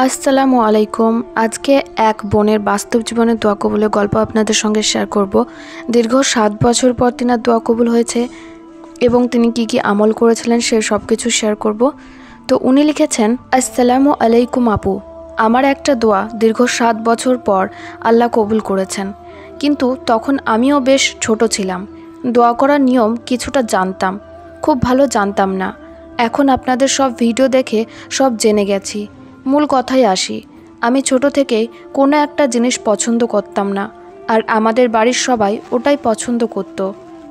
আসসালামু আলাইকুম। আজকে এক বোনের বাস্তব জীবনের দোয়া কবুলের গল্প আপনাদের সঙ্গে শেয়ার করব। দীর্ঘ 7 বছর পর তিনার দোয়া কবুল হয়েছে এবং তিনি কি কি আমল করেছিলেন সে সব কিছু শেয়ার করব। তো উনি লিখেছেন, আসসালামু আলাইকুম আপু, আমার একটা দোয়া দীর্ঘ 7 বছর পর আল্লাহ কবুল করেছেন, কিন্তু তখন আমিও বেশ ছোট ছিলাম। দোয়া করার নিয়ম কিছুটা জানতাম, খুব ভালো জানতাম না। এখন আপনাদের সব ভিডিও দেখে সব জেনে গেছি। মূল কথায় আসি, আমি ছোট থেকেই কোনো একটা জিনিস পছন্দ করতাম না, আর আমাদের বাড়ির সবাই ওটাই পছন্দ করত।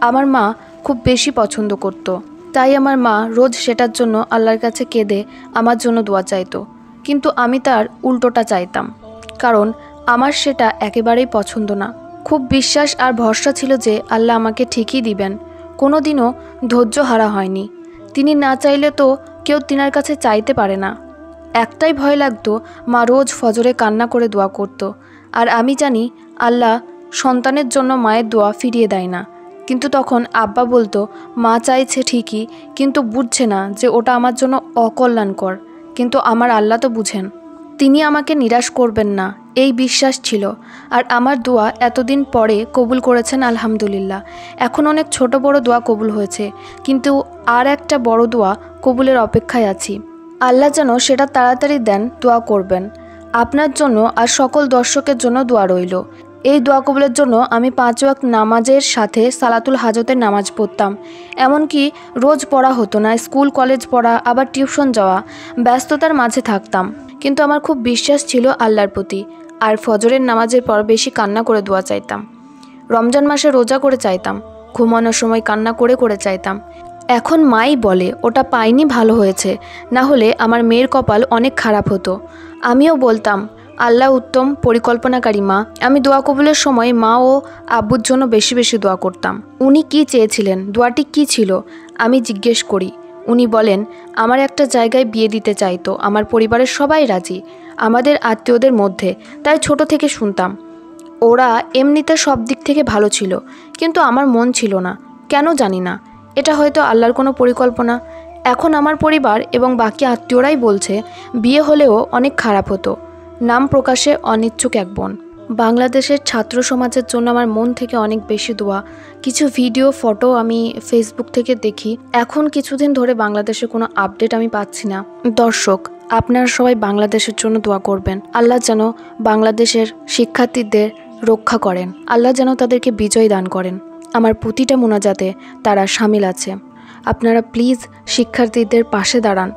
আমার মা খুব বেশি পছন্দ করত, তাই আমার মা রোজ সেটার জন্য আল্লাহর কাছে কেঁদে আমার জন্য দোয়া চাইতো, কিন্তু আমি তার উল্টোটা চাইতাম, কারণ আমার সেটা একেবারেই পছন্দ না। খুব বিশ্বাস আর ভরসা ছিল যে আল্লাহ আমাকে ঠিকই দিবেন, কোনো দিনও ধৈর্য হারা হয়নি। তিনি না চাইলে তো কেউ তিনার কাছে চাইতে পারে না। একটাই ভয় লাগতো, মা রোজ ফজরে কান্না করে দোয়া করত, আর আমি জানি আল্লাহ সন্তানের জন্য মায়ের দোয়া ফিরিয়ে দেয় না। কিন্তু তখন আব্বা বলতো, মা চাইছে ঠিকই, কিন্তু বুঝছে না যে ওটা আমার জন্য অকল্যাণকর। কিন্তু আমার আল্লাহ তো বুঝেন, তিনি আমাকে নিরাশ করবেন না, এই বিশ্বাস ছিল। আর আমার দোয়া এতদিন পরে কবুল করেছেন আলহামদুলিল্লাহ। এখন অনেক ছোট বড় দোয়া কবুল হয়েছে, কিন্তু আর একটা বড় দোয়া কবুলের অপেক্ষায় আছি। আল্লাহ যেন সেটা তাড়াতাড়ি দেন, দোয়া করবেন। আপনার জন্য আর সকল দর্শকের জন্য দোয়া রইল। এই দোয়া কবুলের জন্য আমি 5 ওয়াক্ত নামাজের সাথে সালাতুল হাজতের নামাজ পড়তাম। এমনকি রোজ পড়া হতো না, স্কুল কলেজ পড়া, আবার টিউশন যাওয়া, ব্যস্ততার মাঝে থাকতাম। কিন্তু আমার খুব বিশ্বাস ছিল আল্লাহর প্রতি। আর ফজরের নামাজের পর বেশি কান্না করে দোয়া চাইতাম। রমজান মাসে রোজা করে চাইতাম, ঘুমানোর সময় কান্না করে করে চাইতাম। এখন মাই বলে ওটা পাইনি, ভালো হয়েছে, না হলে আমার মেয়ের কপাল অনেক খারাপ হতো। আমিও বলতাম, আল্লাহ উত্তম পরিকল্পনাকারী মা। আমি দোয়া কবুলের সময় মা ও আব্বুর জন্য বেশি বেশি দোয়া করতাম। উনি কি চেয়েছিলেন, দোয়াটি কি ছিল, আমি জিজ্ঞেস করি। উনি বলেন, আমার একটা জায়গায় বিয়ে দিতে চাইতো, আমার পরিবারের সবাই রাজি, আমাদের আত্মীয়দের মধ্যে, তাই ছোট থেকে শুনতাম। ওরা এমনিতে সব দিক থেকে ভালো ছিল, কিন্তু আমার মন ছিল না, কেন জানি না। এটা হয়তো আল্লাহর কোনো পরিকল্পনা। এখন আমার পরিবার এবং বাকি আত্মীয়রাই বলছে বিয়ে হলেও অনেক খারাপ হতো। নাম প্রকাশে অনিচ্ছুক এক বোন। বাংলাদেশের ছাত্র সমাজের জন্য আমার মন থেকে অনেক বেশি দোয়া। কিছু ভিডিও ফটো আমি ফেসবুক থেকে দেখি। এখন কিছুদিন ধরে বাংলাদেশে কোনো আপডেট আমি পাচ্ছি না। দর্শক, আপনারা সবাই বাংলাদেশের জন্য দোয়া করবেন। আল্লাহ যেন বাংলাদেশের শিক্ষার্থীদের রক্ষা করেন, আল্লাহ যেন তাদেরকে বিজয় দান করেন। আমার প্রতিটা মোনাজাতে তারা সামিল আছে। আপনারা প্লিজ শিক্ষার্থীদের পাশে দাঁড়ান।